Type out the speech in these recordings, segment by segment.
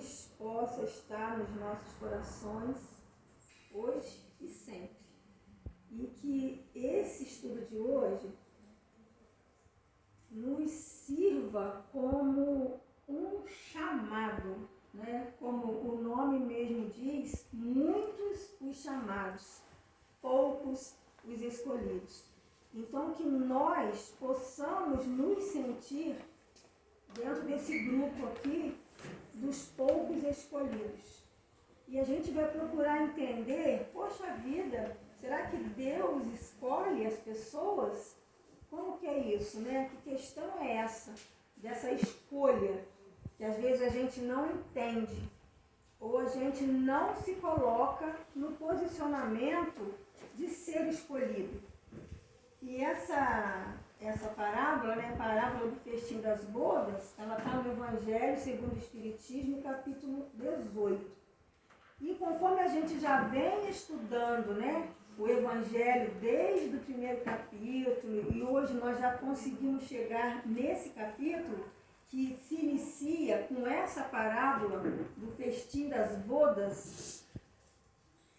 Jesus possa estar nos nossos corações hoje e sempre. E que esse estudo de hoje nos sirva como um chamado, né? Como o nome mesmo diz, muitos os chamados, poucos os escolhidos. Então, que nós possamos nos sentir dentro desse grupo aqui dos poucos escolhidos. E a gente vai procurar entender, poxa vida, será que Deus escolhe as pessoas? Como que é isso, né? Que questão é essa? Dessa escolha, que às vezes a gente não entende, ou a gente não se coloca no posicionamento de ser escolhido. E essa parábola, né, a parábola do festim das bodas, ela está no Evangelho segundo o Espiritismo, capítulo 18. E conforme a gente já vem estudando, né, o Evangelho desde o primeiro capítulo, e hoje nós já conseguimos chegar nesse capítulo, que se inicia com essa parábola do festim das bodas,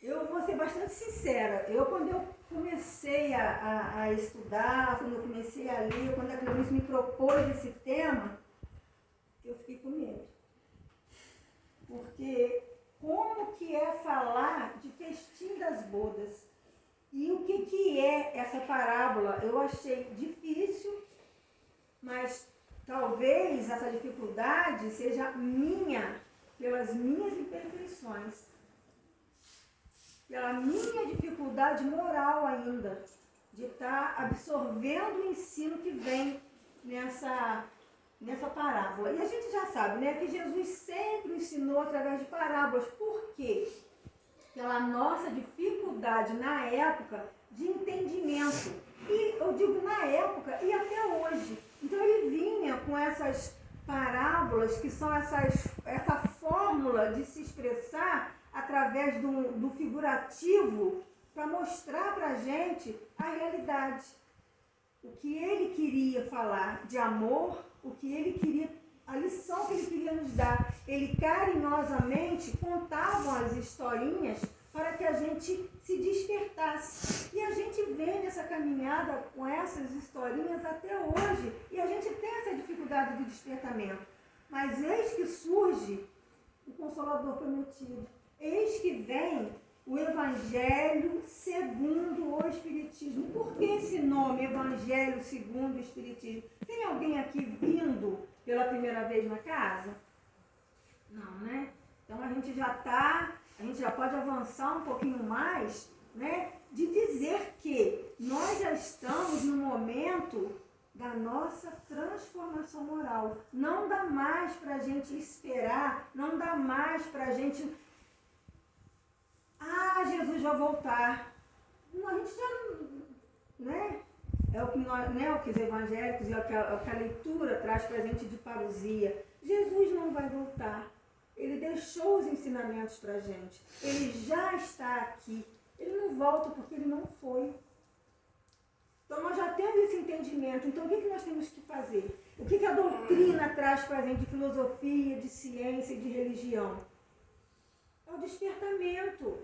eu vou ser bastante sincera. Quando eu comecei a estudar, quando eu comecei a ler, quando a Cleonice me propôs esse tema, eu fiquei com medo. Porque como que é falar de festim das bodas? E o que é essa parábola? Eu achei difícil, mas talvez essa dificuldade seja minha, pelas minhas imperfeições, pela minha dificuldade moral ainda, de estar absorvendo o ensino que vem nessa parábola. E a gente já sabe, né, que Jesus sempre ensinou através de parábolas. Por quê? Pela nossa dificuldade na época de entendimento. E eu digo na época e até hoje. Então ele vinha com essas parábolas, que são essa fórmula de se expressar através do figurativo, para mostrar para a gente a realidade. O que ele queria falar de amor, o que ele queria, a lição que ele queria nos dar. Ele carinhosamente contava as historinhas para que a gente se despertasse. E a gente vem nessa caminhada com essas historinhas até hoje. E a gente tem essa dificuldade de despertamento. Mas eis que surge o Consolador prometido. Eis que vem o Evangelho segundo o Espiritismo. Por que esse nome, Evangelho segundo o Espiritismo? Tem alguém aqui vindo pela primeira vez na casa? Não, né? Então a gente já pode avançar um pouquinho mais, né? De dizer que nós já estamos no momento da nossa transformação moral. Não dá mais para a gente esperar, não dá mais para a gente... Jesus vai voltar. Não, a gente já não... Né? É o que nós, né? O que os evangélicos e o que a leitura traz para a gente de parousia. Jesus não vai voltar. Ele deixou os ensinamentos para a gente. Ele já está aqui. Ele não volta porque ele não foi. Então nós já temos esse entendimento. Então o que nós temos que fazer? O que a doutrina traz para a gente de filosofia, de ciência e de religião? É o despertamento.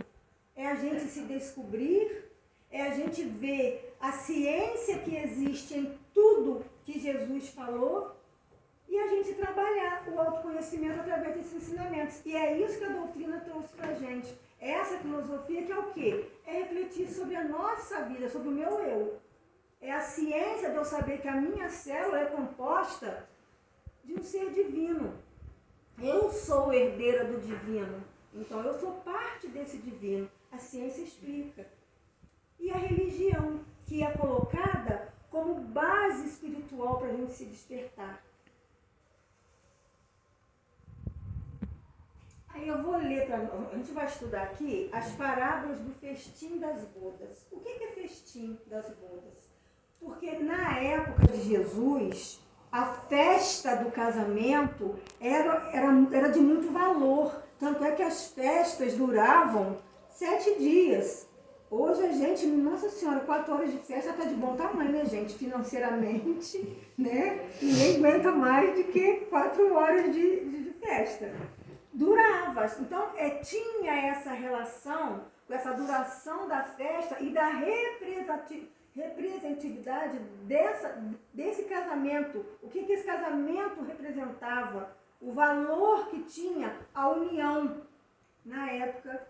É a gente se descobrir, é a gente ver a ciência que existe em tudo que Jesus falou e a gente trabalhar o autoconhecimento através desses ensinamentos. E é isso que a doutrina trouxe para a gente. Essa filosofia que é o quê? É refletir sobre a nossa vida, sobre o meu eu. É a ciência de eu saber que a minha célula é composta de um ser divino. Eu sou herdeira do divino. Então eu sou parte desse divino. A ciência explica. E a religião, que é colocada como base espiritual para a gente se despertar. Aí eu vou ler, a gente vai estudar aqui as parábolas do festim das bodas. O que é festim das bodas? Porque na época de Jesus, a festa do casamento era de muito valor. Tanto é que as festas duravam 7 dias. Hoje a gente, nossa senhora, 4 horas de festa está de bom tamanho, né, gente? Financeiramente, né? Ninguém aguenta mais do que 4 horas de festa. durava. Então, tinha essa relação, com essa duração da festa e da representatividade desse casamento. O que esse casamento representava? O valor que tinha a união na época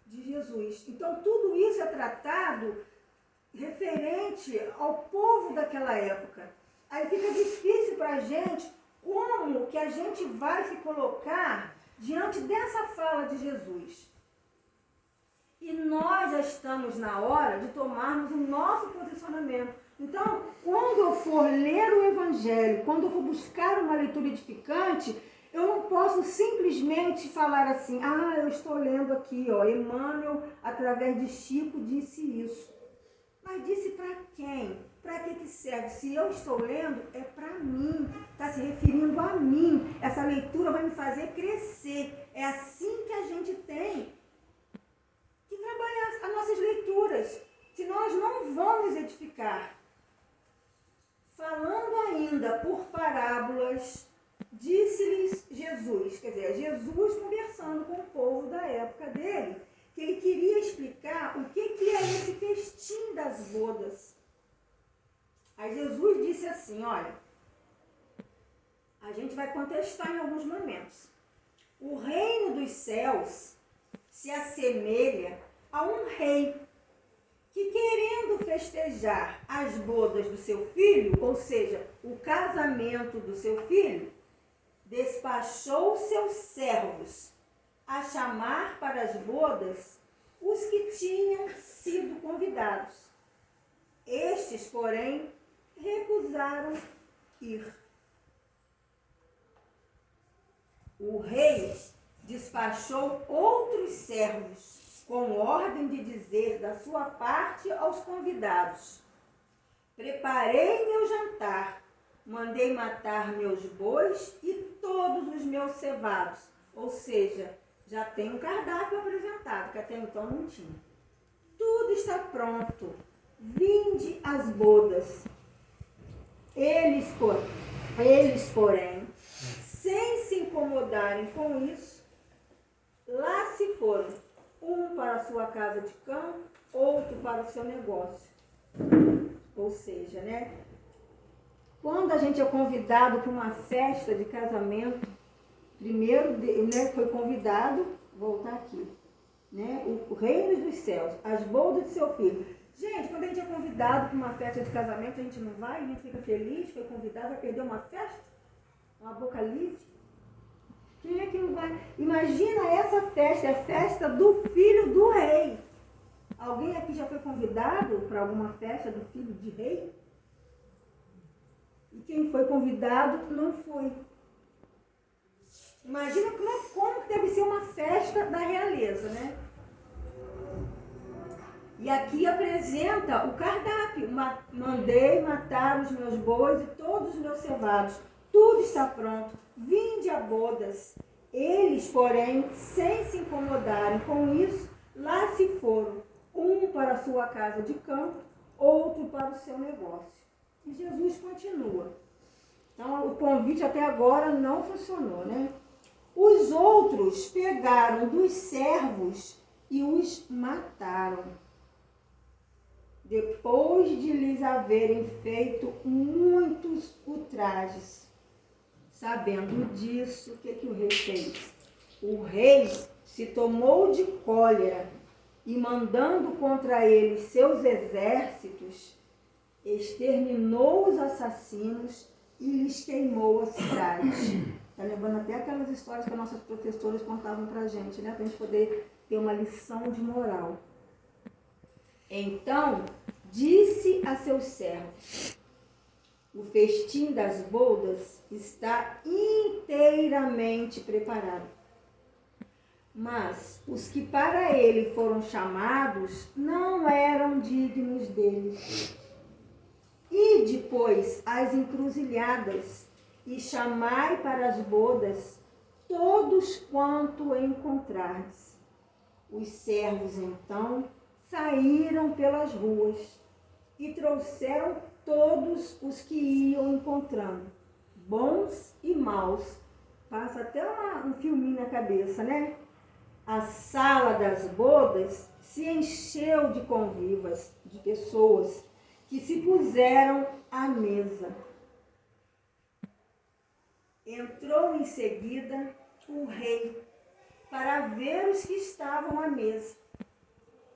de Jesus. Então, tudo isso é tratado referente ao povo daquela época. Aí fica difícil para a gente como que a gente vai se colocar diante dessa fala de Jesus. E nós já estamos na hora de tomarmos o nosso posicionamento. Então, quando eu for ler o Evangelho, quando eu for buscar uma leitura edificante, eu não posso simplesmente falar assim, eu estou lendo aqui, Emmanuel, através de Chico, disse isso. Mas disse para quem? Para que serve? Se eu estou lendo, é para mim. Está se referindo a mim. Essa leitura vai me fazer crescer. É assim que a gente tem que trabalhar as nossas leituras. Senão nós não vamos edificar. Falando ainda por parábolas, disse-lhes Jesus, quer dizer, Jesus conversando com o povo da época dele, que ele queria explicar o que é esse festim das bodas. Aí Jesus disse assim, olha, a gente vai contestar em alguns momentos. O reino dos céus se assemelha a um rei que, querendo festejar as bodas do seu filho, ou seja, o casamento do seu filho, despachou seus servos a chamar para as bodas os que tinham sido convidados. Estes, porém, recusaram ir. O rei despachou outros servos com ordem de dizer da sua parte aos convidados: preparei meu jantar, mandei matar meus bois e todos os meus cevados. Ou seja, já tem um cardápio apresentado, que até então não tinha. Tudo está pronto. Vinde às bodas. Eles, porém, sem se incomodarem com isso, lá se foram. Um para a sua casa de campo, outro para o seu negócio. Ou seja, quando a gente é convidado para uma festa de casamento, primeiro foi convidado, voltar aqui, o reino dos céus, as bodas de seu filho. Gente, quando a gente é convidado para uma festa de casamento, a gente não vai, a gente fica feliz, foi convidado, vai perder uma festa? Uma boca livre? Quem é que não vai? Imagina essa festa, é a festa do filho do rei. Alguém aqui já foi convidado para alguma festa do filho de rei? E quem foi convidado não foi. Imagina como que deve ser uma festa da realeza, E aqui apresenta o cardápio. Mandei matar os meus bois e todos os meus cevados. Tudo está pronto. Vinde a bodas. Eles, porém, sem se incomodarem com isso, lá se foram. Um para a sua casa de campo, outro para o seu negócio. E Jesus continua. Então, o convite até agora não funcionou, Os outros pegaram dos servos e os mataram, depois de lhes haverem feito muitos ultrajes. Sabendo disso, o que o rei fez? O rei se tomou de cólera e, mandando contra eles seus exércitos, exterminou os assassinos e lhes queimou a cidade. Está lembrando até aquelas histórias que as nossas professoras contavam para a gente, para a gente poder ter uma lição de moral. Então, disse a seus servos: o festim das bodas está inteiramente preparado. Mas os que para ele foram chamados não eram dignos dele. Ide, pois, às encruzilhadas e chamai para as bodas todos quanto encontrardes. Os servos, então, saíram pelas ruas e trouxeram todos os que iam encontrando, bons e maus, passa até um filminho na cabeça, né? A sala das bodas se encheu de convivas, de pessoas que se puseram à mesa. Entrou em seguida o rei para ver os que estavam à mesa.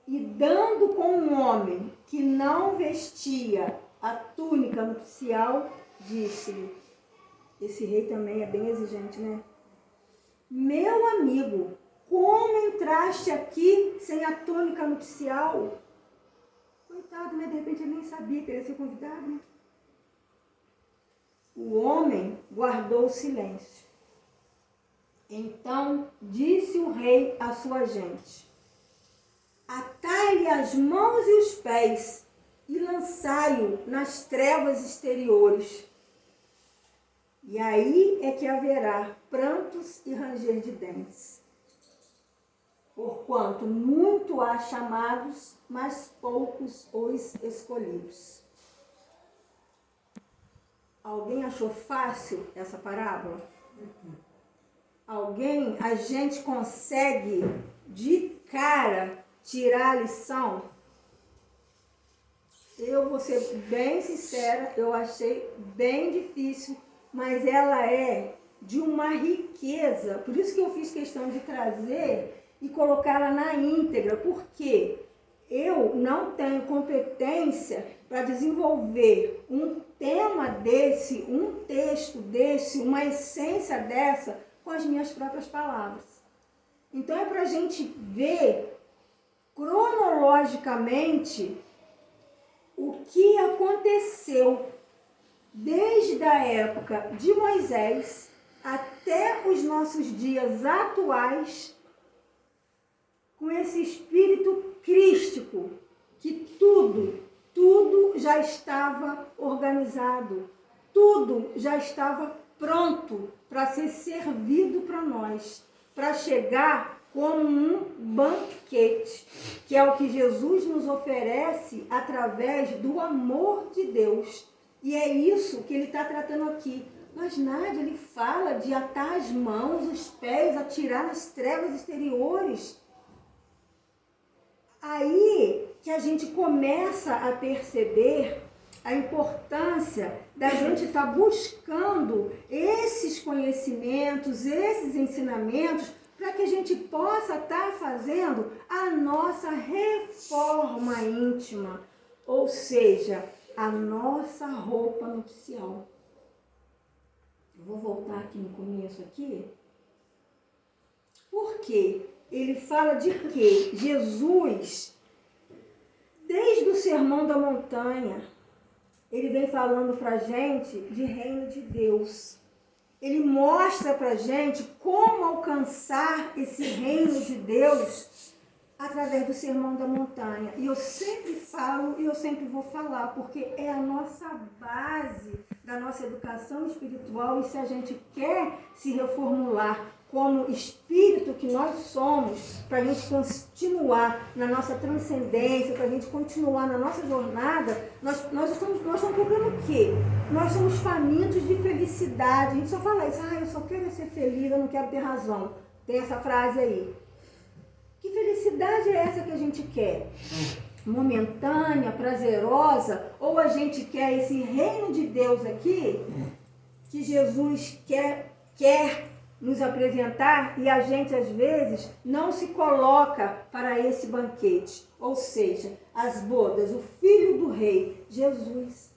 E dando com um homem que não vestia a túnica nupcial, disse-lhe, esse rei também é bem exigente, né? Meu amigo, como entraste aqui sem a túnica nupcial? Coitado, né? De repente ele nem sabia que ele ia ser convidado, né? O homem guardou silêncio. Então disse o rei à sua gente, atai-lhe as mãos e os pés e lançai-o nas trevas exteriores. E aí é que haverá prantos e ranger de dentes. Porquanto muito há chamados, mas poucos os escolhidos. Alguém achou fácil essa parábola? A gente consegue de cara tirar a lição? Eu vou ser bem sincera, eu achei bem difícil, mas ela é de uma riqueza. Por isso que eu fiz questão de trazer e colocá-la na íntegra, porque eu não tenho competência para desenvolver um tema desse, um texto desse, uma essência dessa, com as minhas próprias palavras. Então é para a gente ver cronologicamente o que aconteceu desde a época de Moisés até os nossos dias atuais, com esse espírito crístico, que tudo já estava organizado, tudo já estava pronto para ser servido para nós, para chegar como um banquete, que é o que Jesus nos oferece através do amor de Deus. E é isso que ele está tratando aqui. Mas Nádia, ele fala de atar as mãos, os pés, atirar nas trevas exteriores. Aí que a gente começa a perceber a importância da gente estar buscando esses conhecimentos, esses ensinamentos, para que a gente possa estar fazendo a nossa reforma íntima, ou seja, a nossa roupa nupcial. Eu vou voltar aqui no começo aqui. Por quê? Ele fala de que Jesus, desde o Sermão da Montanha, ele vem falando para a gente de reino de Deus. Ele mostra para a gente como alcançar esse reino de Deus através do Sermão da Montanha. E eu sempre falo e eu sempre vou falar, porque é a nossa base da nossa educação espiritual. E se a gente quer se reformular como espírito que nós somos, para a gente continuar na nossa transcendência, para a gente continuar na nossa jornada, nós estamos procurando o quê? Nós somos famintos de felicidade. A gente só fala isso, eu só quero ser feliz, eu não quero ter razão. Tem essa frase aí. Que felicidade é essa que a gente quer? Momentânea, prazerosa? Ou a gente quer esse reino de Deus aqui, que Jesus quer nos apresentar, e a gente às vezes não se coloca para esse banquete, ou seja, as bodas, o filho do rei, Jesus.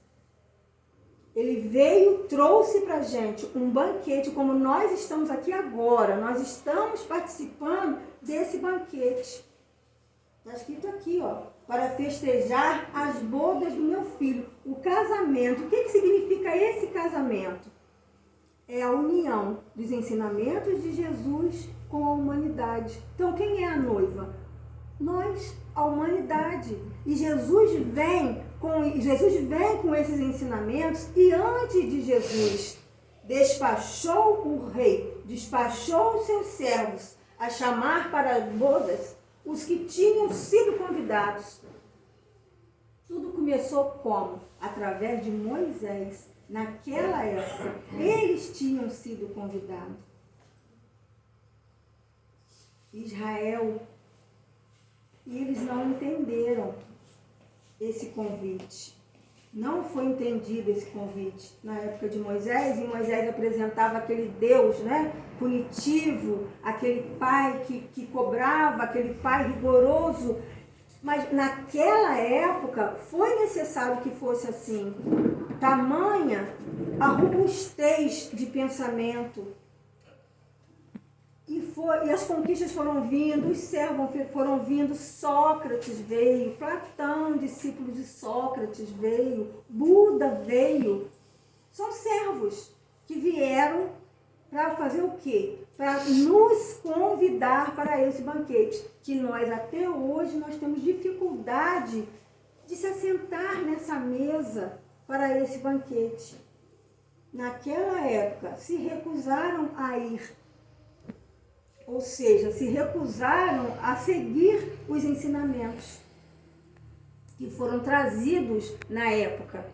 Ele veio, trouxe para a gente um banquete, como nós estamos aqui agora, nós estamos participando desse banquete. Está escrito aqui, para festejar as bodas do meu filho, o casamento. O que significa esse casamento? É a união dos ensinamentos de Jesus com a humanidade. Então, quem é a noiva? Nós, a humanidade. E Jesus vem com esses ensinamentos, e antes de Jesus despachou o rei, despachou os seus servos a chamar para as bodas os que tinham sido convidados. Tudo começou como? Através de Moisés. Naquela época, eles tinham sido convidados. Israel. E eles não entenderam esse convite. Não foi entendido esse convite na época de Moisés, e Moisés apresentava aquele Deus, né, punitivo, aquele pai que cobrava, aquele pai rigoroso. Mas naquela época foi necessário que fosse assim. Tamanha a robustez de pensamento. E as conquistas foram vindo, os servos foram vindo, Sócrates veio, Platão, discípulo de Sócrates, veio, Buda veio. São servos que vieram para fazer o quê? Para nos convidar para esse banquete, que nós até hoje nós temos dificuldade de se assentar nessa mesa para esse banquete. Naquela época se recusaram a ir. Ou seja, se recusaram a seguir os ensinamentos que foram trazidos na época.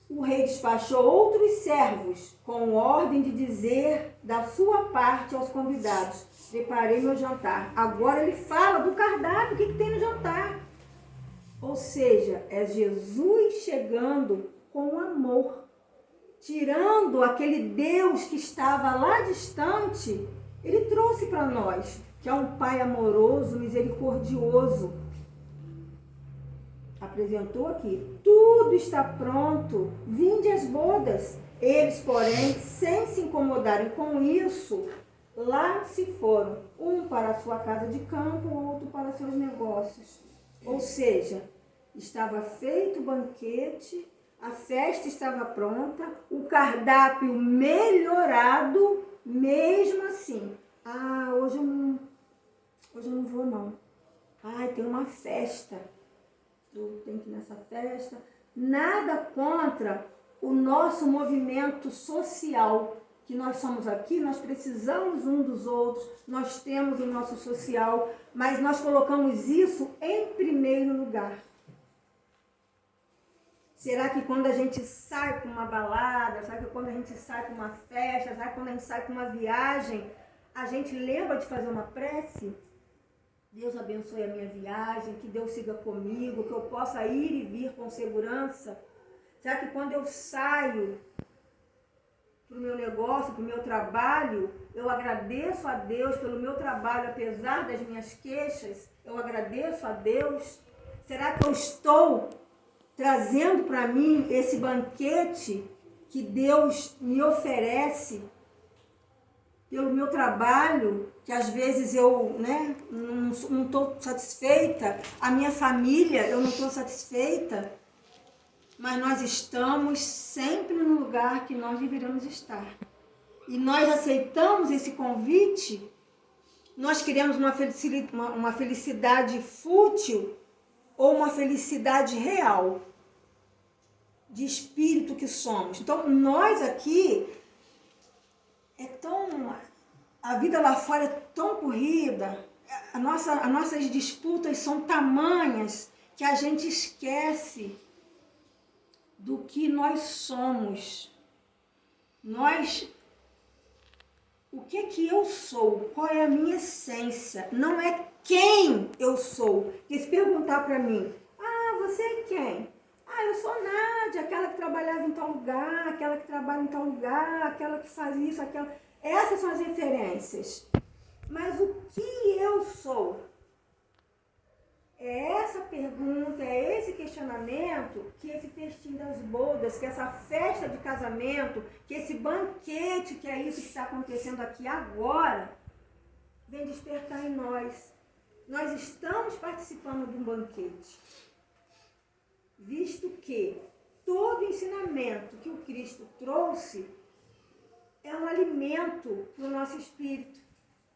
O rei despachou outros servos com ordem de dizer da sua parte aos convidados: preparei meu jantar. Agora ele fala do cardápio, o que tem no jantar. Ou seja, é Jesus chegando com amor, tirando aquele Deus que estava lá distante. Ele trouxe para nós, que é um Pai amoroso, misericordioso. Apresentou aqui, tudo está pronto, vinde às bodas. Eles, porém, sem se incomodarem com isso, lá se foram, um para a sua casa de campo, outro para seus negócios. Ou seja, estava feito o banquete, a festa estava pronta, o cardápio melhorado. Mesmo assim, hoje eu não vou não. Tem uma festa, eu tenho que ir nessa festa. Nada contra o nosso movimento social, que nós somos aqui, nós precisamos um dos outros, nós temos o nosso social, mas nós colocamos isso em primeiro lugar. Será que quando a gente sai para uma balada, será que quando a gente sai para uma festa, será que quando a gente sai para uma viagem, a gente lembra de fazer uma prece? Deus abençoe a minha viagem, que Deus siga comigo, que eu possa ir e vir com segurança. Será que quando eu saio para o meu negócio, para o meu trabalho, eu agradeço a Deus pelo meu trabalho, apesar das minhas queixas, eu agradeço a Deus? Será que eu estou trazendo para mim esse banquete que Deus me oferece pelo meu trabalho, que às vezes eu não estou satisfeita, a minha família eu não estou satisfeita, mas nós estamos sempre no lugar que nós deveríamos estar. E nós aceitamos esse convite, nós queremos uma felicidade fútil, ou uma felicidade real, de espírito que somos. Então, nós aqui, a vida lá fora é tão corrida, as nossas disputas são tamanhas, que a gente esquece do que nós somos. O que eu sou? Qual é a minha essência? Não é quem eu sou. E se perguntar para mim, você é quem? Eu sou Nádia, aquela que trabalhava em tal lugar, aquela que trabalha em tal lugar, aquela que faz isso, aquela... Essas são as referências. Mas o que eu sou? É essa pergunta, é esse questionamento que esse festim das bodas, que essa festa de casamento, que esse banquete, que é isso que está acontecendo aqui agora, vem despertar em nós. Nós estamos participando de um banquete, visto que todo ensinamento que o Cristo trouxe é um alimento para o nosso espírito.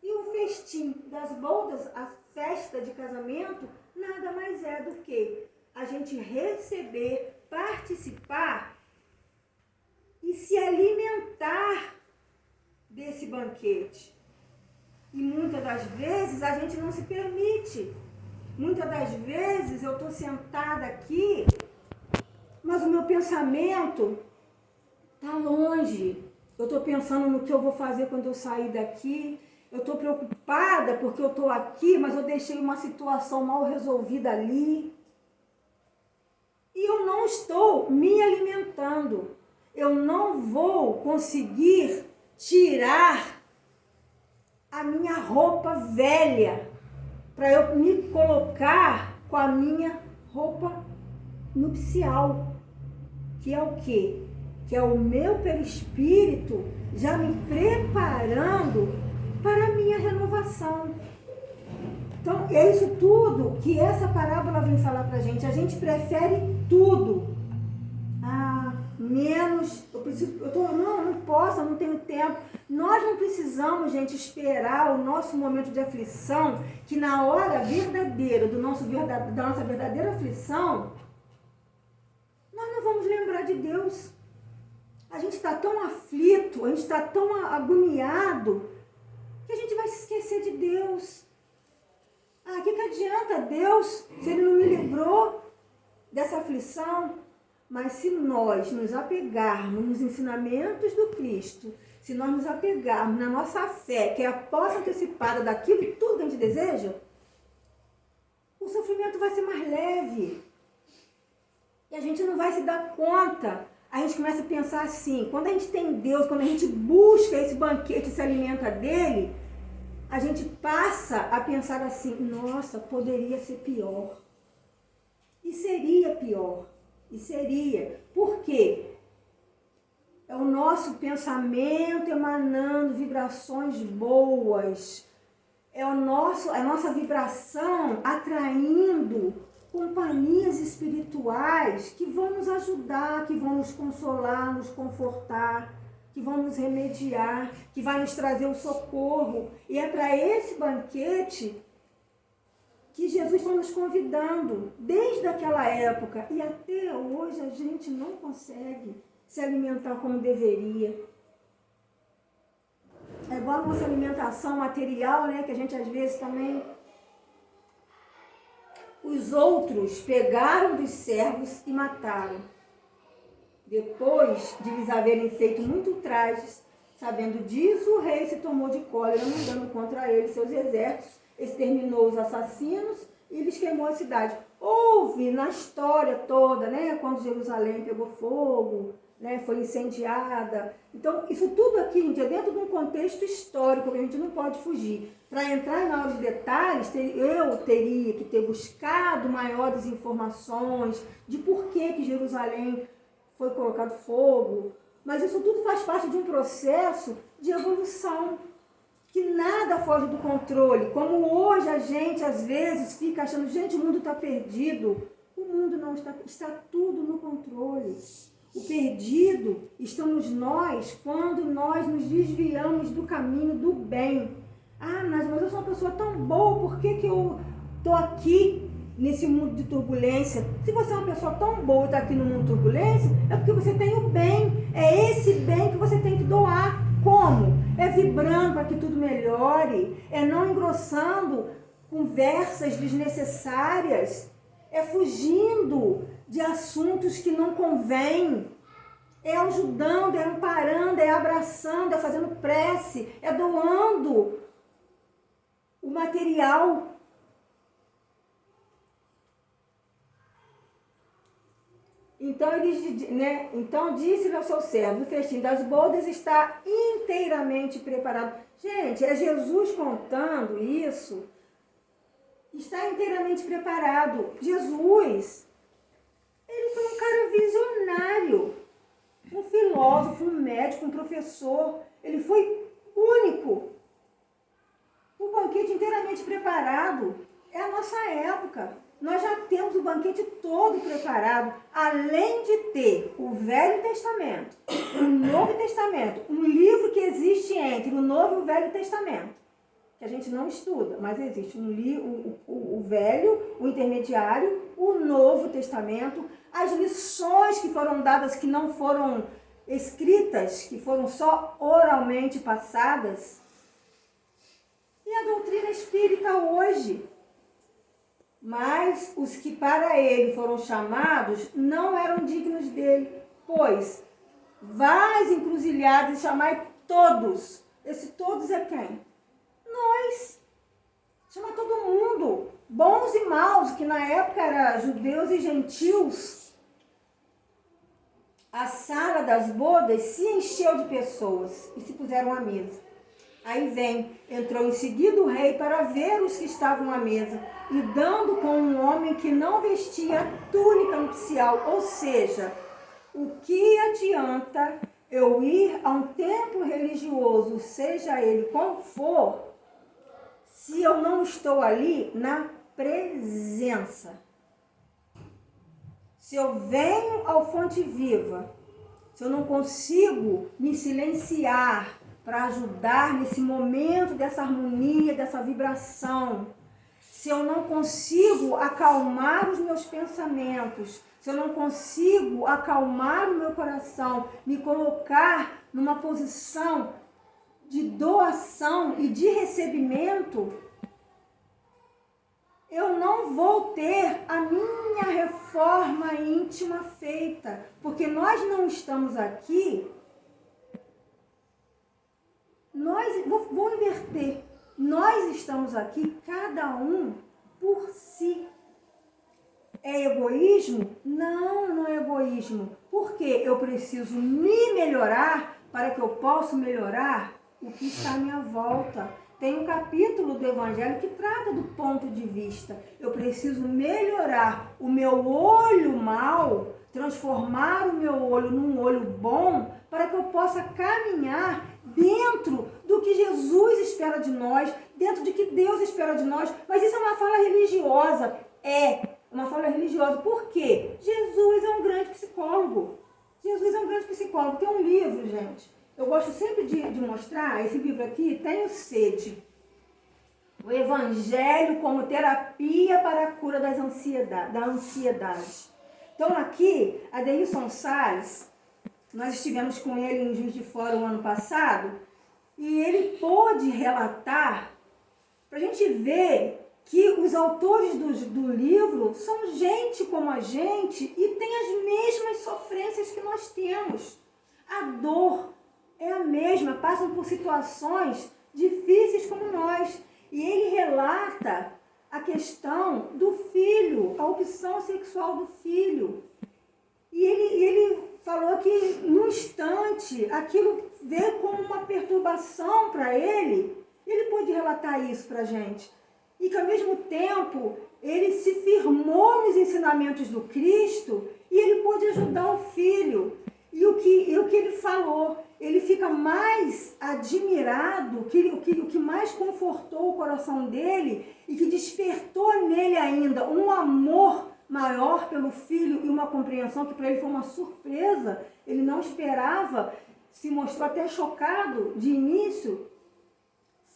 E o festim das bodas, a festa de casamento, nada mais é do que a gente receber, participar e se alimentar desse banquete. E muitas das vezes a gente não se permite. Muitas das vezes eu estou sentada aqui, mas o meu pensamento está longe. Eu estou pensando no que eu vou fazer quando eu sair daqui. eu estou preocupada porque eu estou aqui, mas eu deixei uma situação mal resolvida ali. E eu não estou me alimentando. Eu não vou conseguir tirar a minha roupa velha para eu me colocar com a minha roupa nupcial. Que é o quê? Que é o meu perispírito já me preparando para a minha renovação. Então, é isso tudo que essa parábola vem falar para a gente. A gente prefere tudo. Menos, não posso, eu não tenho tempo. Nós não precisamos, gente, esperar o nosso momento de aflição, que na hora verdadeira da nossa verdadeira aflição, nós não vamos lembrar de Deus. A gente está tão aflito, a gente está tão agoniado, que a gente vai se esquecer de Deus. O que adianta Deus se Ele não me livrou dessa aflição? Mas se nós nos apegarmos nos ensinamentos do Cristo, se nós nos apegarmos na nossa fé, que é a posse antecipada daquilo tudo que a gente deseja, o sofrimento vai ser mais leve. E a gente não vai se dar conta. A gente começa a pensar assim, quando a gente tem Deus, quando a gente busca esse banquete e se alimenta dele, a gente passa a pensar assim, nossa, poderia ser pior. E seria pior. E seria. Por quê? É o nosso pensamento emanando vibrações boas. É a nossa vibração atraindo companhias espirituais que vão nos ajudar, que vão nos consolar, nos confortar, que vão nos remediar, que vai nos trazer o socorro. E é para esse banquete que Jesus está nos convidando, desde aquela época, e até hoje a gente não consegue se alimentar como deveria. É igual a nossa alimentação material, né, que a gente às vezes também... Os outros pegaram dos servos e mataram. Depois de lhes haverem feito muito trajes, sabendo disso, o rei se tomou de cólera, mandando contra ele seus exércitos, exterminou os assassinos e lhes queimou a cidade. Houve na história toda, né, quando Jerusalém pegou fogo, né, foi incendiada. Então, isso tudo aqui, gente, é dentro de um contexto histórico que a gente não pode fugir. Para entrar em maiores detalhes, eu teria que ter buscado maiores informações de por que Jerusalém foi colocado fogo. Mas isso tudo faz parte de um processo de evolução, que nada foge do controle. Como hoje a gente, às vezes, fica achando, gente, o mundo está perdido. O mundo não está, está tudo no controle. O perdido estamos nós quando nós nos desviamos do caminho do bem. Mas eu sou uma pessoa tão boa, por que eu estou aqui nesse mundo de turbulência? Se você é uma pessoa tão boa e está aqui no mundo de turbulência, é porque você tem o bem. É esse bem que você tem que doar. Como? É vibrando para que tudo melhore, é não engrossando conversas desnecessárias, é fugindo de assuntos que não convêm, é ajudando, é amparando, é abraçando, é fazendo prece, é doando o material. Então disse-lhe ao seu servo, o festim das bodas está inteiramente preparado. Gente, é Jesus contando isso. Está inteiramente preparado. Jesus, ele foi um cara visionário, um filósofo, um médico, um professor. Ele foi único. O banquete inteiramente preparado é a nossa época. Nós já temos o banquete todo preparado, além de ter o Velho Testamento, o Novo Testamento, um livro que existe entre o Novo e o Velho Testamento, que a gente não estuda, mas existe o Velho, o Intermediário, o Novo Testamento, as lições que foram dadas, que não foram escritas, que foram só oralmente passadas, e a doutrina espírita hoje. Mas os que para ele foram chamados não eram dignos dele, pois vais encruzilhadas e chamai todos. Esse todos é quem? Nós. Chama todo mundo, bons e maus, que na época eram judeus e gentios. A sala das bodas se encheu de pessoas e se puseram à mesa. Aí entrou em seguida o rei para ver os que estavam à mesa, e dando com um homem que não vestia túnica nupcial, ou seja, o que adianta eu ir a um templo religioso, seja ele qual for, se eu não estou ali na presença? Se eu venho ao Fonte Viva, se eu não consigo me silenciar para ajudar nesse momento dessa harmonia, dessa vibração, se eu não consigo acalmar os meus pensamentos, se eu não consigo acalmar o meu coração, me colocar numa posição de doação e de recebimento, eu não vou ter a minha reforma íntima feita, porque nós não estamos aqui, vou inverter, nós estamos aqui, cada um por si. É egoísmo? Não, não é egoísmo, porque eu preciso me melhorar para que eu possa melhorar o que está à minha volta. Tem um capítulo do Evangelho que trata do ponto de vista. Eu preciso melhorar o meu olho mau, transformar o meu olho num olho bom, para que eu possa caminhar dentro do que Jesus espera de nós, dentro de que Deus espera de nós. Mas isso é uma fala religiosa. É uma fala religiosa. Por quê? Jesus é um grande psicólogo. Jesus é um grande psicólogo. Tem um livro, gente. Eu gosto sempre de mostrar, esse livro aqui, Tenho Sede. O Evangelho como terapia para a cura da ansiedade. Então aqui, Adeilson Salles, nós estivemos com ele em Juiz de Fora o ano passado, e ele pôde relatar, para a gente ver que os autores do livro são gente como a gente e têm as mesmas sofrências que nós temos. A dor é a mesma, passam por situações difíceis como nós. E ele relata a questão do filho, a opção sexual do filho. E ele falou que, no instante, aquilo veio como uma perturbação para ele. Ele pôde relatar isso para a gente. E que, ao mesmo tempo, ele se firmou nos ensinamentos do Cristo e ele pôde ajudar o filho. E o que ele falou, ele fica mais admirado, o que mais confortou o coração dele e que despertou nele ainda um amor maior pelo filho e uma compreensão que para ele foi uma surpresa, ele não esperava, se mostrou até chocado de início,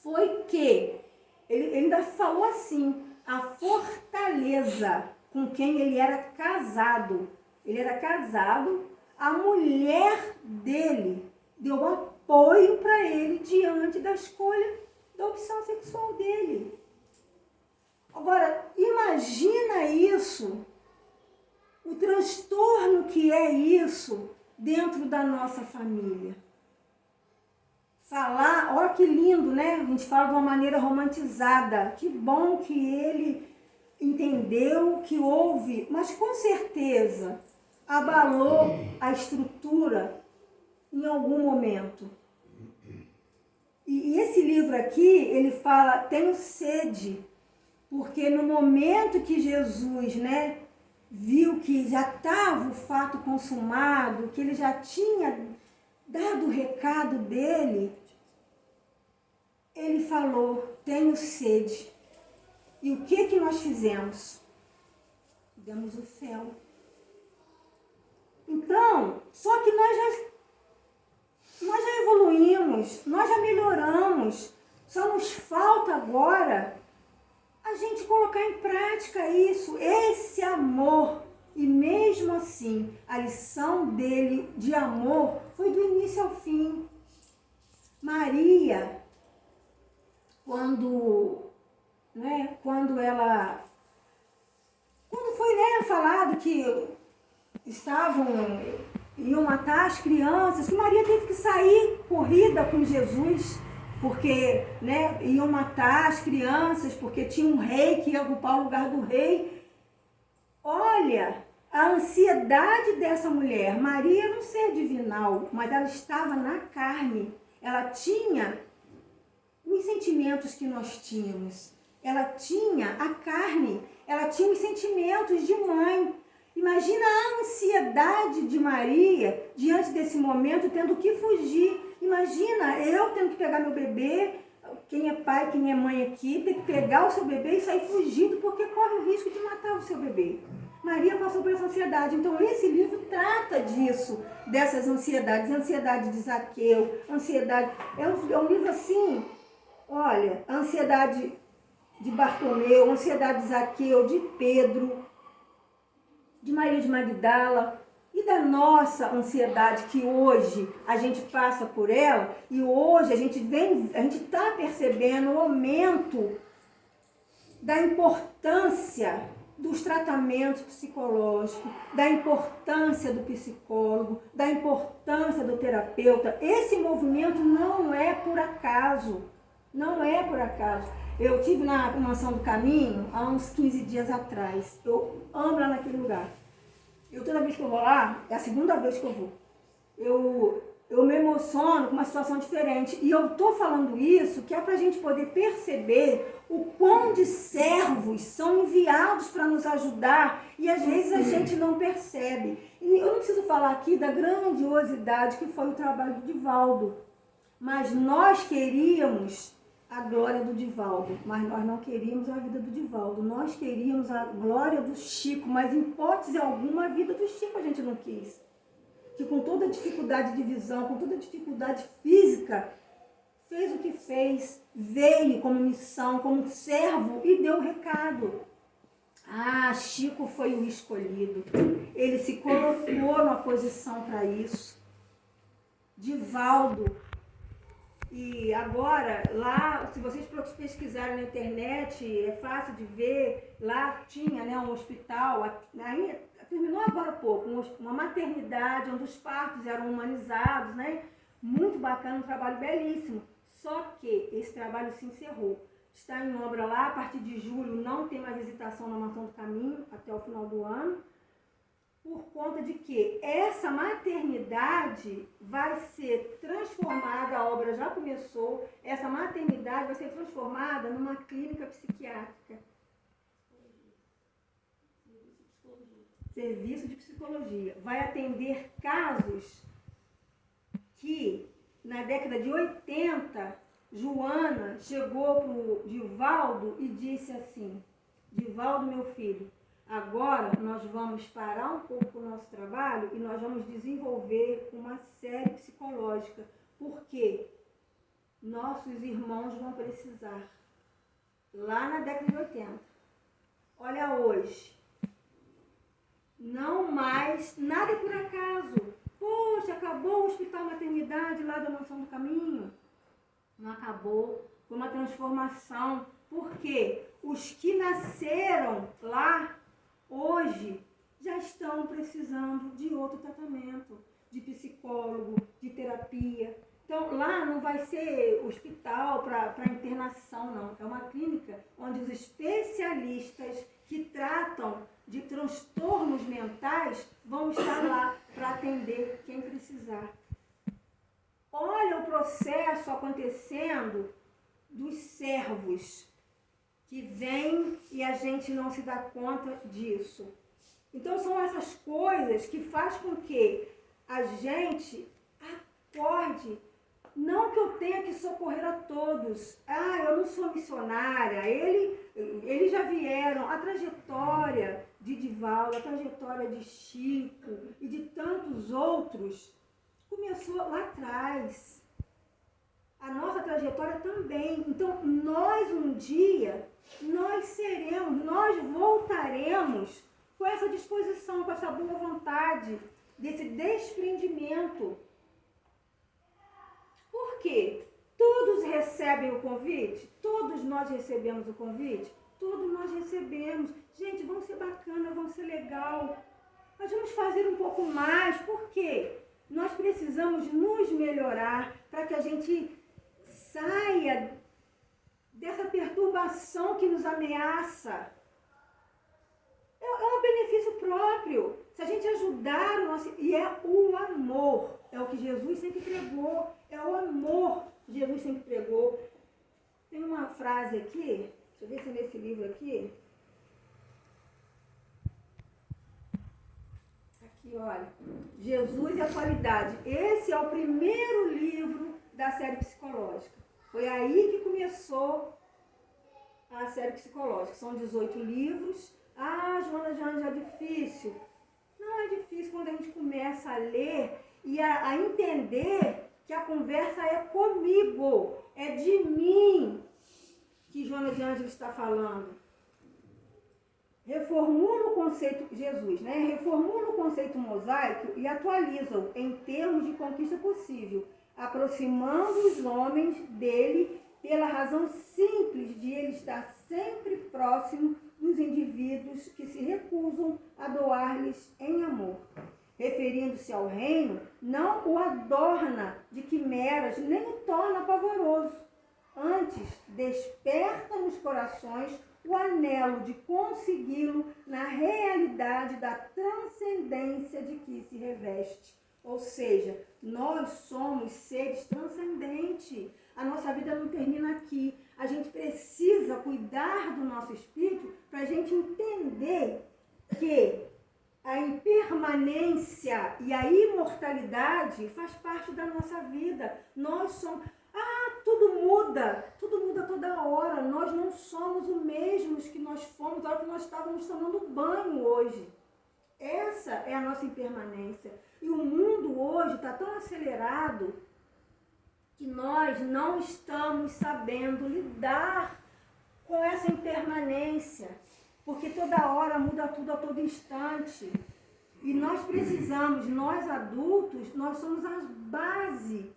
foi que ele ainda falou assim, a fortaleza com quem ele era casado. Ele era casado, a mulher dele deu apoio para ele diante da escolha da opção sexual dele. Agora, imagina isso, o transtorno que é isso dentro da nossa família. Falar, olha que lindo, né? A gente fala de uma maneira romantizada. Que bom que ele entendeu, que houve, mas com certeza abalou a estrutura em algum momento. E esse livro aqui, ele fala, tenho sede, porque no momento que Jesus, né, viu que já estava o fato consumado, que ele já tinha dado o recado dele, ele falou, tenho sede. E o que nós fizemos? Demos o fel. Então, só que nós já evoluímos, nós já melhoramos, só nos falta agora a gente colocar em prática isso, esse amor. E mesmo assim, a lição dele de amor foi do início ao fim. Maria, quando foi, né, falado que iam matar as crianças, que Maria teve que sair corrida com Jesus, porque, né, iam matar as crianças, porque tinha um rei que ia ocupar o lugar do rei. Olha, a ansiedade dessa mulher. Maria era um ser divinal, mas ela estava na carne. Ela tinha os sentimentos que nós tínhamos. Ela tinha a carne, ela tinha os sentimentos de mãe. Imagina a ansiedade de Maria diante desse momento, tendo que fugir. Imagina eu tendo que pegar meu bebê, quem é pai, quem é mãe aqui, ter que pegar o seu bebê e sair fugindo porque corre o risco de matar o seu bebê. Maria passou por essa ansiedade. Então esse livro trata disso, dessas ansiedades. Ansiedade de Zaqueu, ansiedade... É um livro assim, olha, ansiedade de Bartolomeu, ansiedade de Zaqueu, de Pedro, de Maria de Magdala e da nossa ansiedade que hoje a gente passa por ela e hoje a gente está percebendo o aumento da importância dos tratamentos psicológicos, da importância do psicólogo, da importância do terapeuta. Esse movimento não é por acaso, não é por acaso. Eu estive na Mansão do Caminho há uns 15 dias atrás. Eu amo lá naquele lugar. Toda vez que eu vou lá, é a segunda vez que eu vou. Eu me emociono com uma situação diferente. E eu estou falando isso que é para a gente poder perceber o quão de servos são enviados para nos ajudar e às vezes a gente não percebe. E eu não preciso falar aqui da grandiosidade que foi o trabalho do Divaldo. Mas nós queríamos a glória do Divaldo, mas nós não queríamos a vida do Divaldo. Nós queríamos a glória do Chico, mas em hipótese alguma a vida do Chico a gente não quis. Que com toda a dificuldade de visão, com toda a dificuldade física, fez o que fez, veio como missão, como servo e deu o recado. Ah, Chico foi o escolhido. Ele se colocou numa posição para isso. Divaldo. E agora, lá, se vocês pesquisarem na internet, é fácil de ver, lá tinha, né, um hospital, aí, terminou agora há pouco, uma maternidade onde os partos eram humanizados, né? Muito bacana, um trabalho belíssimo. Só que esse trabalho se encerrou. Está em obra lá, a partir de julho não tem mais visitação na Mansão do Caminho, até o final do ano. Por conta de que essa maternidade vai ser transformada, a obra já começou, essa maternidade vai ser transformada numa clínica psiquiátrica. Serviço de psicologia. Vai atender casos que, na década de 80, Joana chegou para o Divaldo e disse assim: Divaldo, meu filho, agora nós vamos parar um pouco o nosso trabalho e nós vamos desenvolver uma série psicológica, porque nossos irmãos vão precisar. Lá na década de 80. Olha hoje. Não mais, nada é por acaso. Poxa, acabou o hospital maternidade lá da Mansão do Caminho. Não acabou, foi uma transformação. Por quê? Os que nasceram lá hoje já estão precisando de outro tratamento, de psicólogo, de terapia. Então, lá não vai ser hospital para internação, não. É uma clínica onde os especialistas que tratam de transtornos mentais vão estar lá para atender quem precisar. Olha o processo acontecendo dos servos que vêm e a gente não se dá conta disso. Então são essas coisas que faz com que a gente acorde. Não que eu tenha que socorrer a todos. Ah, eu não sou missionária. Eles já vieram. A trajetória de Divaldo, a trajetória de Chico e de tantos outros começou lá atrás. A nossa trajetória também. Então, nós um dia, nós voltaremos com essa disposição, com essa boa vontade, desse desprendimento. Por quê? Todos recebem o convite? Todos nós recebemos o convite? Todos nós recebemos. Gente, vamos ser bacana, vamos ser legal. Nós vamos fazer um pouco mais. Por quê? Nós precisamos nos melhorar para que a gente saia família, dessa perturbação que nos ameaça. É um benefício próprio. Se a gente ajudar o nosso... E é o amor. É o que Jesus sempre pregou. É o amor que Jesus sempre pregou. Tem uma frase aqui, deixa eu ver se é nesse livro aqui. Aqui, olha. Jesus e a qualidade. Esse é o primeiro livro da série psicológica. Foi aí que começou a série psicológica. São 18 livros. Ah, Joana, já é difícil. Não é difícil quando a gente começa a ler e a entender que a conversa é comigo, é de mim que Joana de Ângeles está falando. Reformula o conceito, Jesus, né? Reformula o conceito mosaico e atualiza-o em termos de conquista possível, aproximando os homens dele pela razão simples de ele estar sempre próximo dos indivíduos que se recusam a doar-lhes em amor. Referindo-se ao reino, não o adorna de quimeras, nem o torna pavoroso. Antes, desperta nos corações o anelo de consegui-lo na realidade da transcendência de que se reveste. Ou seja, nós somos seres transcendentes. A nossa vida não termina aqui. A gente precisa cuidar do nosso espírito para a gente entender que a impermanência e a imortalidade faz parte da nossa vida. Nós somos... tudo muda toda hora. Nós não somos os mesmos que nós fomos na hora que nós estávamos tomando banho hoje. Essa é a nossa impermanência. E o mundo hoje está tão acelerado que nós não estamos sabendo lidar com essa impermanência, porque toda hora muda tudo a todo instante. E nós precisamos, nós adultos, nós somos a base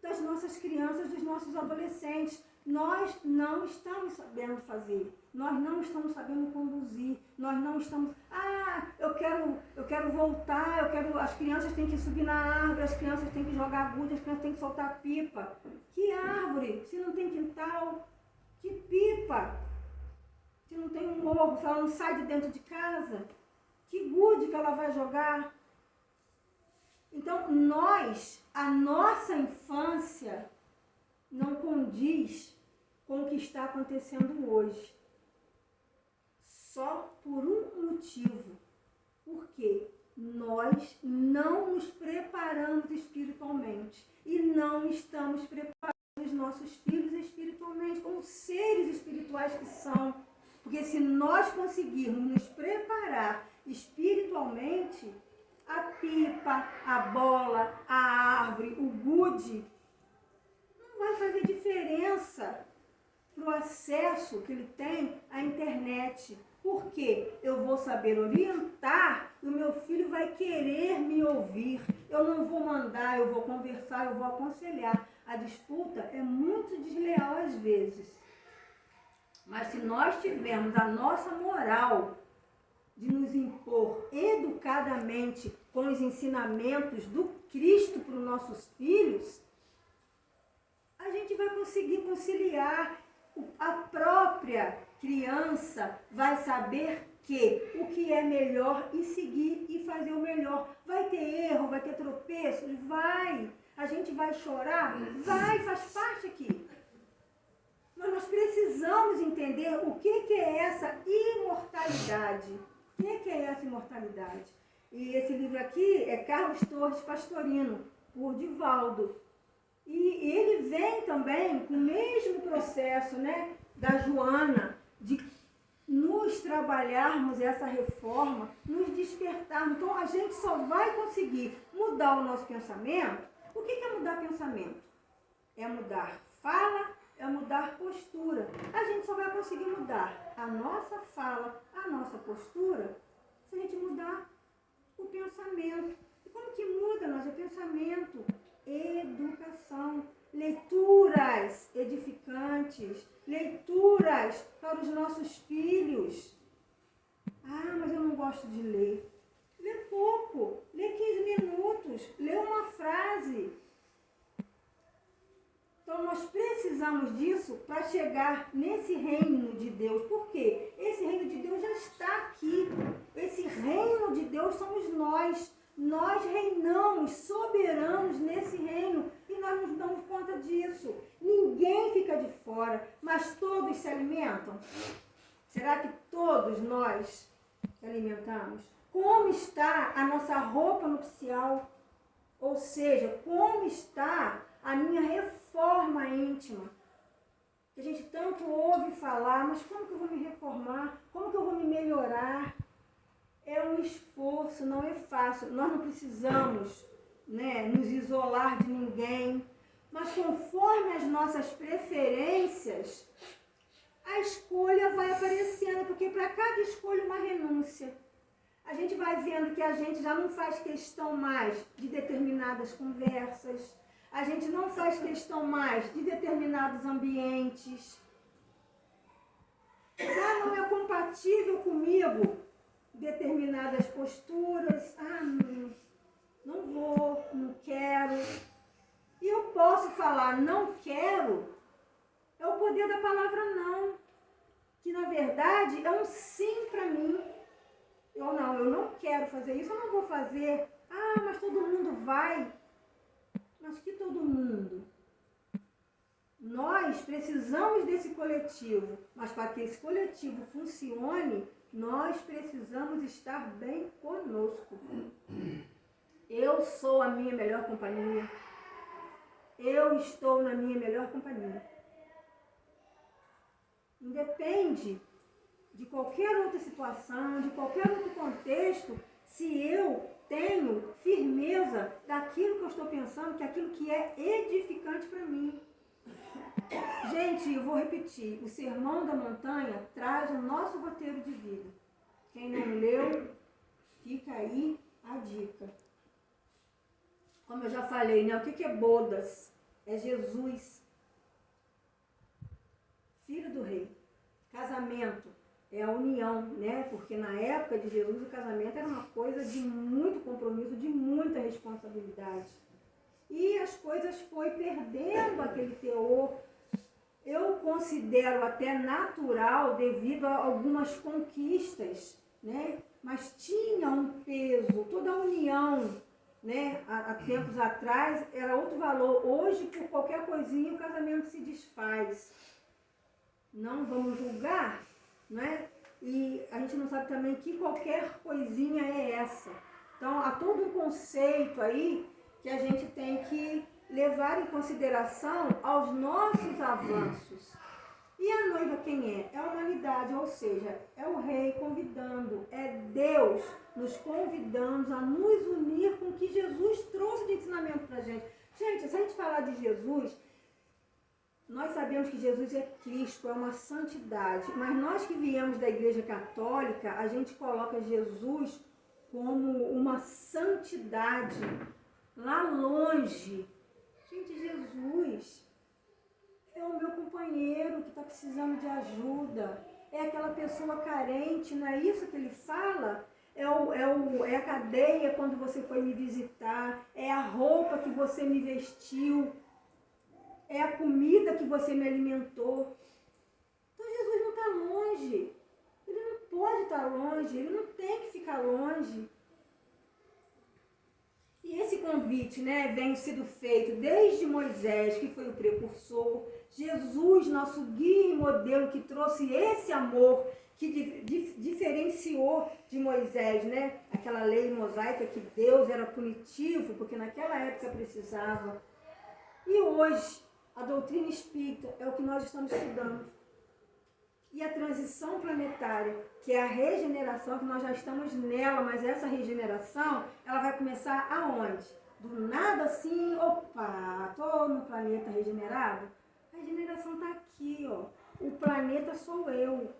das nossas crianças, dos nossos adolescentes. Nós não estamos sabendo fazer, nós não estamos sabendo conduzir, nós não estamos... eu quero voltar, as crianças têm que subir na árvore, as crianças têm que jogar gude, as crianças têm que soltar pipa. Que árvore? Se não tem quintal, que pipa? Se não tem um morro, se ela não sai de dentro de casa, que gude que ela vai jogar? Então, a nossa infância não condiz com o que está acontecendo hoje. Só por um motivo. Porque nós não nos preparamos espiritualmente e não estamos preparando os nossos filhos espiritualmente, como seres espirituais que são. Porque se nós conseguirmos nos preparar espiritualmente, a pipa, a bola, a árvore, o gude, não vai fazer diferença para o acesso que ele tem à internet. Porque eu vou saber orientar e o meu filho vai querer me ouvir. Eu não vou mandar, eu vou conversar, eu vou aconselhar. A disputa é muito desleal às vezes. Mas se nós tivermos a nossa moral de nos impor educadamente com os ensinamentos do Cristo para os nossos filhos, a gente vai conseguir conciliar. A própria criança vai saber o que é melhor e seguir e fazer o melhor. Vai ter erro, vai ter tropeços? Vai. A gente vai chorar? Vai, faz parte aqui. Mas nós precisamos entender o que é essa imortalidade. O que é essa imortalidade? E esse livro aqui é Carlos Torres Pastorino, por Divaldo. E ele vem também com o mesmo processo, né, da Joana, de nos trabalharmos essa reforma, nos despertarmos. Então, a gente só vai conseguir mudar o nosso pensamento. O que é mudar pensamento? É mudar fala, é mudar postura. A gente só vai conseguir mudar a nossa fala, a nossa postura, se a gente mudar o pensamento. E como que muda, nós? É pensamento, educação, leituras edificantes, leituras para os nossos filhos. Mas eu não gosto de ler. Lê pouco, lê 15 minutos, lê uma frase. Então nós precisamos precisamos disso para chegar nesse reino de Deus. Por quê? Esse reino de Deus já está aqui. Esse reino de Deus somos nós. Nós reinamos soberanos nesse reino e nós nos damos conta disso. Ninguém fica de fora, mas todos se alimentam. Será que todos nós se alimentamos? Como está a nossa roupa nupcial? Ou seja, como está a minha reforma íntima? Que a gente tanto ouve falar, mas como que eu vou me reformar? Como que eu vou me melhorar? É um esforço, não é fácil. Nós não precisamos, nos isolar de ninguém, mas conforme as nossas preferências, a escolha vai aparecendo, porque para cada escolha uma renúncia. A gente vai vendo que a gente já não faz questão mais de determinadas conversas, a gente não faz questão mais de determinados ambientes. Já não é compatível comigo determinadas posturas. Não vou, não quero. E eu posso falar não quero, é o poder da palavra não, que na verdade é um sim para mim. Eu não quero fazer isso, eu não vou fazer. Mas todo mundo vai. Mas que todo mundo? Nós precisamos desse coletivo, mas para que esse coletivo funcione, nós precisamos estar bem conosco. Eu sou a minha melhor companhia. Eu estou na minha melhor companhia. Independe de qualquer outra situação, de qualquer outro contexto, se eu tenho firmeza daquilo que eu estou pensando, que é aquilo que é edificante para mim. Gente, eu vou repetir, o Sermão da Montanha traz o nosso roteiro de vida. Quem não leu, fica aí a dica. Como eu já falei, o que é bodas? É Jesus, filho do rei. Casamento é a união, porque na época de Jesus o casamento era uma coisa de muito compromisso, de muita responsabilidade. E as coisas foi perdendo aquele teor. Eu considero até natural devido a algumas conquistas, mas tinha um peso, toda a união, há tempos atrás era outro valor. Hoje, por qualquer coisinha, o casamento se desfaz. Não vamos julgar, E a gente não sabe também que qualquer coisinha é essa. Então, há todo um conceito aí que a gente tem que levar em consideração aos nossos avanços. E a noiva quem é? É a humanidade, ou seja, é o rei convidando, é Deus nos convidando a nos unir com o que Jesus trouxe de ensinamento para a gente. Gente, se a gente falar de Jesus, nós sabemos que Jesus é Cristo, é uma santidade, mas nós que viemos da Igreja Católica, a gente coloca Jesus como uma santidade lá longe. Gente, Jesus é o meu companheiro que está precisando de ajuda, é aquela pessoa carente, não é isso que ele fala? É a cadeia quando você foi me visitar, é a roupa que você me vestiu, é a comida que você me alimentou. Então Jesus não está longe, ele não pode estar longe, ele não tem que ficar longe. E esse convite, vem sendo feito desde Moisés, que foi o precursor, Jesus, nosso guia e modelo, que trouxe esse amor, que diferenciou de Moisés, aquela lei mosaica que Deus era punitivo, porque naquela época precisava. E hoje, a doutrina espírita é o que nós estamos estudando. E a transição planetária, que é a regeneração, que nós já estamos nela, mas essa regeneração, ela vai começar aonde? Do nada assim, opa, estou no planeta regenerado. A regeneração está aqui, ó. O planeta sou eu.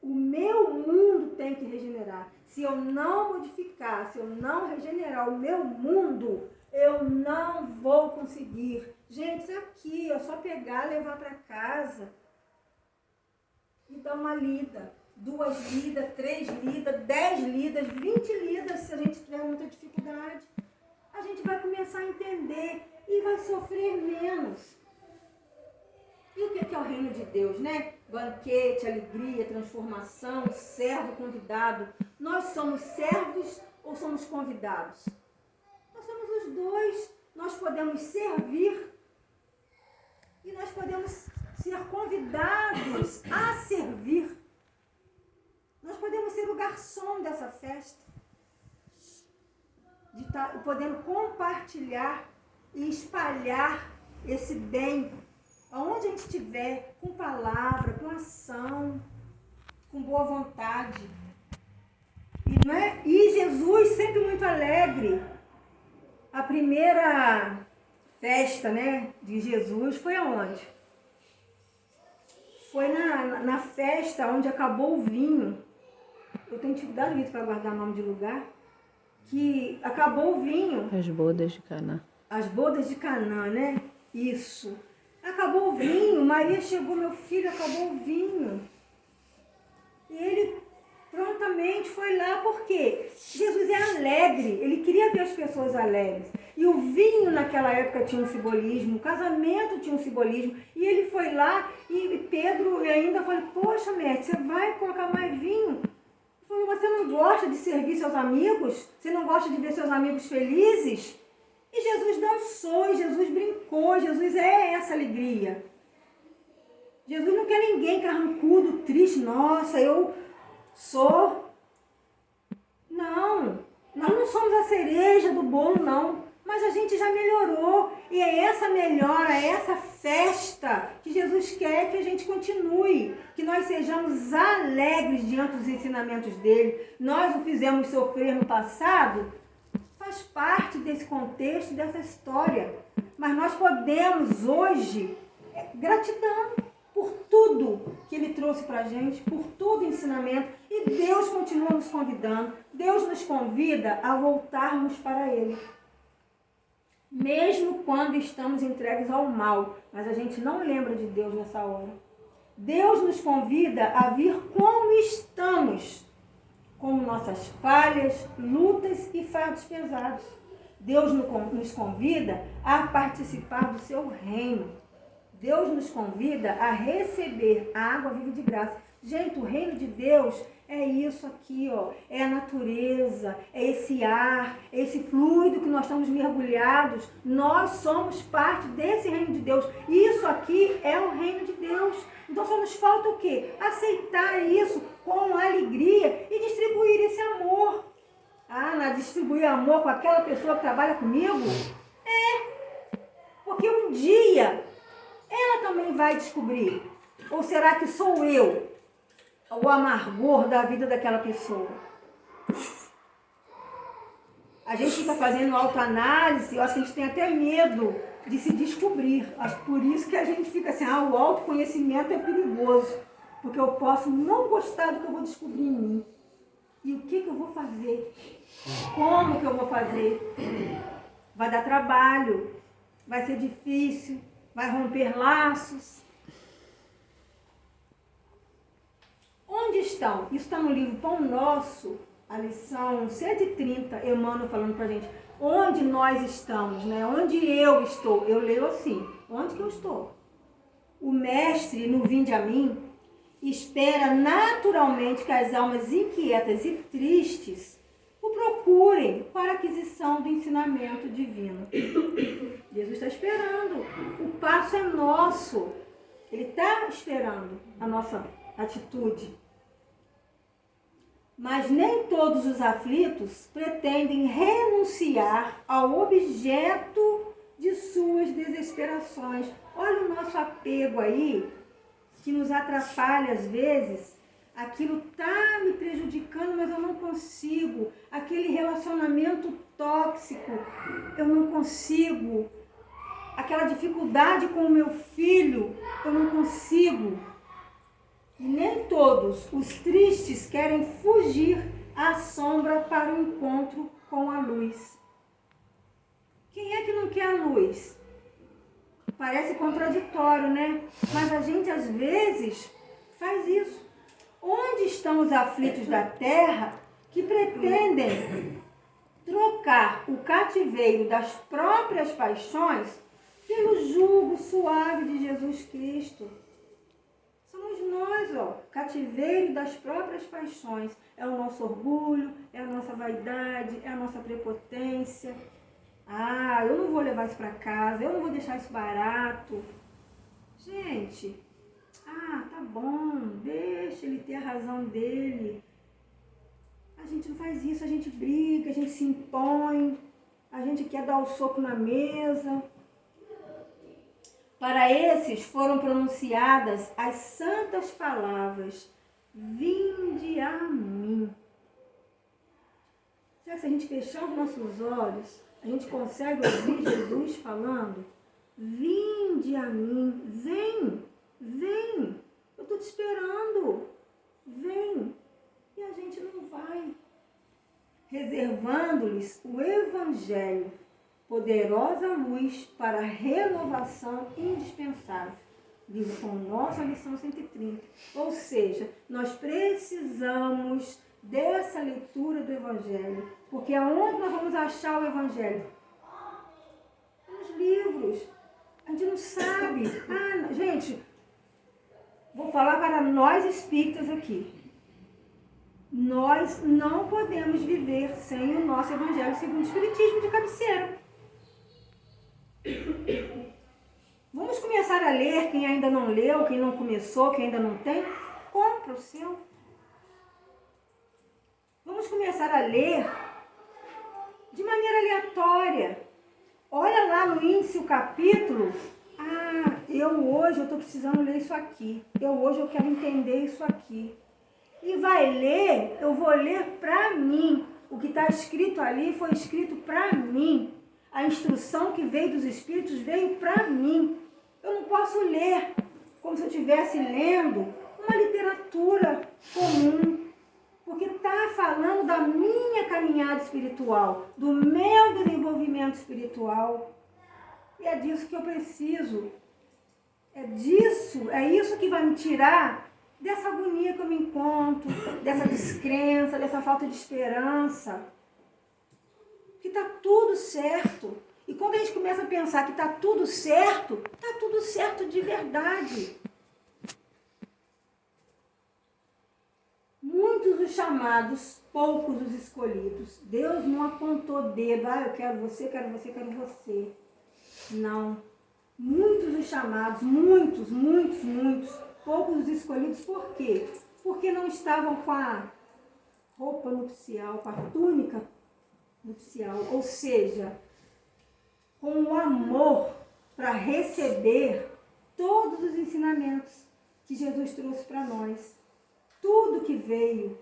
O meu mundo tem que regenerar. Se eu não modificar, se eu não regenerar o meu mundo, eu não vou conseguir. Gente, isso aqui, é só pegar, levar para casa e dar uma lida. 2 lidas, 3 lidas, 10 lidas, 20 lidas, se a gente tiver muita dificuldade. A gente vai começar a entender e vai sofrer menos. reino de Deus, né? Banquete, alegria, transformação, servo, convidado. Nós somos servos ou somos convidados? Nós somos os dois. Nós podemos servir e nós podemos ser convidados a servir. Nós podemos ser o garçom dessa festa, de estar podendo compartilhar e espalhar esse bem aonde a gente estiver, com palavra, com ação, com boa vontade. E, não é? E Jesus sempre muito alegre. A primeira festa, né, de Jesus foi aonde? Foi na festa onde acabou o vinho. Eu tenho dificuldade muito para guardar o nome de lugar. Que acabou o vinho. As bodas de Caná. As bodas de Caná, né? Isso. Acabou o vinho. Maria chegou, meu filho, acabou o vinho. E ele prontamente foi lá, porque Jesus é alegre. Ele queria ver as pessoas alegres. E o vinho naquela época tinha um simbolismo, o casamento tinha um simbolismo. E ele foi lá e Pedro ainda falou, poxa, mestre, você vai colocar mais vinho? Ele falou, você não gosta de servir seus amigos? Você não gosta de ver seus amigos felizes? E Jesus dançou, Jesus brincou, Jesus é essa alegria. Jesus não quer ninguém carrancudo, triste, nossa, eu sou. Não, nós não somos a cereja do bolo, não. Mas a gente já melhorou. E é essa melhora, é essa festa que Jesus quer que a gente continue. Que nós sejamos alegres diante dos ensinamentos dele. Nós o fizemos sofrer no passado. Faz parte desse contexto, dessa história. Mas nós podemos hoje, gratidão por tudo que ele trouxe para a gente, por todo o ensinamento. E Deus continua nos convidando. Deus nos convida a voltarmos para ele. Mesmo quando estamos entregues ao mal, mas a gente não lembra de Deus nessa hora. Deus nos convida a vir como estamos, com nossas falhas, lutas e fardos pesados. Deus nos convida a participar do seu reino. Deus nos convida a receber a água viva de graça. Gente, o reino de Deus é isso aqui, ó. É a natureza, é esse ar, é esse fluido que nós estamos mergulhados. Nós somos parte desse reino de Deus. Isso aqui é o reino de Deus. Então só nos falta o quê? Aceitar isso com alegria e distribuir esse amor. Distribuir amor com aquela pessoa que trabalha comigo? Porque um dia ela também vai descobrir. Ou será que sou eu o amargor da vida daquela pessoa? A gente fica fazendo autoanálise, eu acho que a gente tem até medo de se descobrir. Acho que por isso que a gente fica assim, o autoconhecimento é perigoso, porque eu posso não gostar do que eu vou descobrir em mim. E o que eu vou fazer? Como que eu vou fazer? Vai dar trabalho, vai ser difícil, vai romper laços. Onde estão? Isso está no livro Pão Nosso, a lição 130, Emmanuel falando para a gente. Onde nós estamos, né? Onde eu estou? Eu leio assim, onde que eu estou? O mestre, no Vinde a mim, espera naturalmente que as almas inquietas e tristes o procurem para a aquisição do ensinamento divino. Jesus está esperando. O passo é nosso. Ele está esperando a nossa atitude. Mas nem todos os aflitos pretendem renunciar ao objeto de suas desesperações. Olha o nosso apego aí, que nos atrapalha às vezes. Aquilo está me prejudicando, mas eu não consigo. Aquele relacionamento tóxico, eu não consigo. Aquela dificuldade com o meu filho, eu não consigo. E nem todos os tristes querem fugir à sombra para o encontro com a luz. Quem é que não quer a luz? Parece contraditório, né? Mas a gente às vezes faz isso. Onde estão os aflitos da terra que pretendem trocar o cativeiro das próprias paixões pelo jugo suave de Jesus Cristo? nós, ó, cativeiro das próprias paixões. É o nosso orgulho, é a nossa vaidade, é a nossa prepotência. Ah, eu não vou levar isso para casa, eu não vou deixar isso barato. Gente, tá bom, deixa ele ter a razão dele. A gente não faz isso, a gente briga, a gente se impõe, a gente quer dar o soco na mesa. Para esses foram pronunciadas as santas palavras: vinde a mim. Será que se a gente fechar os nossos olhos, a gente consegue ouvir Jesus falando: vinde a mim, vem, vem, eu estou te esperando, vem. E a gente não vai, reservando-lhes o Evangelho, poderosa luz para a renovação indispensável. Livro com nossa lição 130. Ou seja, nós precisamos dessa leitura do Evangelho. Porque aonde nós vamos achar o Evangelho? Nos livros. A gente não sabe. Gente, vou falar para nós espíritas aqui. Nós não podemos viver sem o nosso Evangelho segundo o Espiritismo de cabeceira. Vamos começar a ler, quem ainda não leu, quem não começou, quem ainda não tem, compra o seu. Vamos começar a ler de maneira aleatória. Olha lá no índice o capítulo. Hoje eu estou precisando ler isso aqui. Hoje eu quero entender isso aqui. E vai ler, eu vou ler para mim. O que está escrito ali foi escrito para mim. A instrução que veio dos Espíritos veio para mim. Eu não posso ler como se eu estivesse lendo uma literatura comum, porque está falando da minha caminhada espiritual, do meu desenvolvimento espiritual. E é disso que eu preciso. É isso que vai me tirar dessa agonia que eu me encontro, dessa descrença, dessa falta de esperança. Que está tudo certo. E quando a gente começa a pensar que está tudo certo de verdade. Muitos os chamados, poucos os escolhidos. Deus não apontou dedo, eu quero você, quero você, quero você. Não. Muitos os chamados, muitos, poucos os escolhidos. Por quê? Porque não estavam com a roupa nupcial, com a túnica nupcial, ou seja, com o amor para receber todos os ensinamentos que Jesus trouxe para nós. Tudo que veio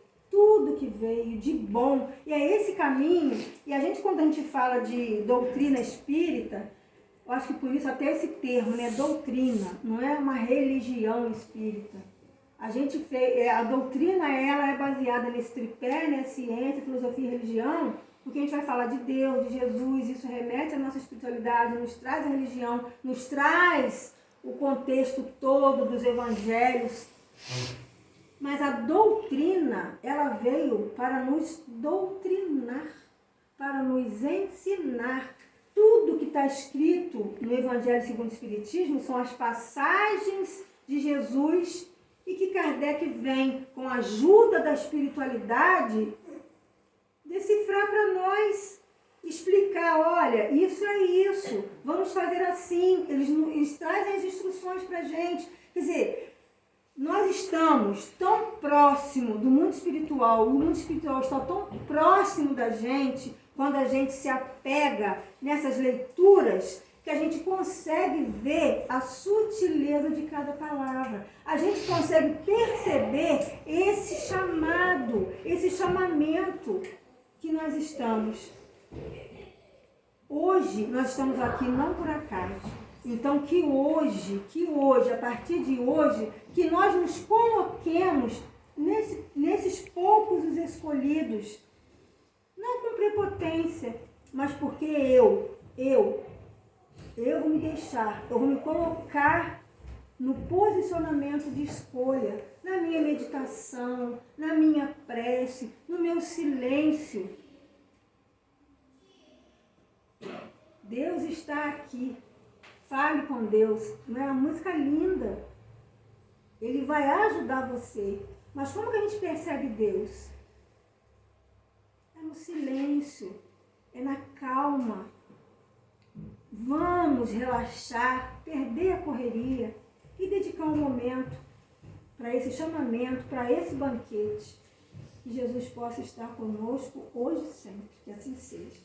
de bom. E é esse caminho, e a gente, quando a gente fala de doutrina espírita, eu acho que por isso até esse termo, né, doutrina, não é uma religião espírita. A doutrina, ela é baseada nesse tripé, né, ciência, filosofia e religião, porque a gente vai falar de Deus, de Jesus, isso remete à nossa espiritualidade, nos traz a religião, nos traz o contexto todo dos evangelhos. Mas a doutrina, ela veio para nos doutrinar, para nos ensinar. Tudo que está escrito no Evangelho segundo o Espiritismo são as passagens de Jesus e que Kardec vem, com a ajuda da espiritualidade, decifrar para nós, explicar, olha, isso é isso, vamos fazer assim. Eles trazem as instruções para a gente. Quer dizer, nós estamos tão próximo do mundo espiritual, o mundo espiritual está tão próximo da gente, quando a gente se apega nessas leituras, que a gente consegue ver a sutileza de cada palavra. A gente consegue perceber esse chamado, esse chamamento que nós estamos. Hoje, nós estamos aqui não por acaso. Então, que hoje, a partir de hoje, que nós nos coloquemos nesses poucos os escolhidos. Não com prepotência, mas porque eu vou me deixar, eu vou me colocar no posicionamento de escolha, na minha meditação, na minha prece, no meu silêncio. Deus está aqui. Fale com Deus. Não é uma música linda. Ele vai ajudar você. Mas como que a gente percebe Deus? É no silêncio, é na calma. Vamos relaxar, perder a correria e dedicar um momento para esse chamamento, para esse banquete. Que Jesus possa estar conosco hoje e sempre. Que assim seja.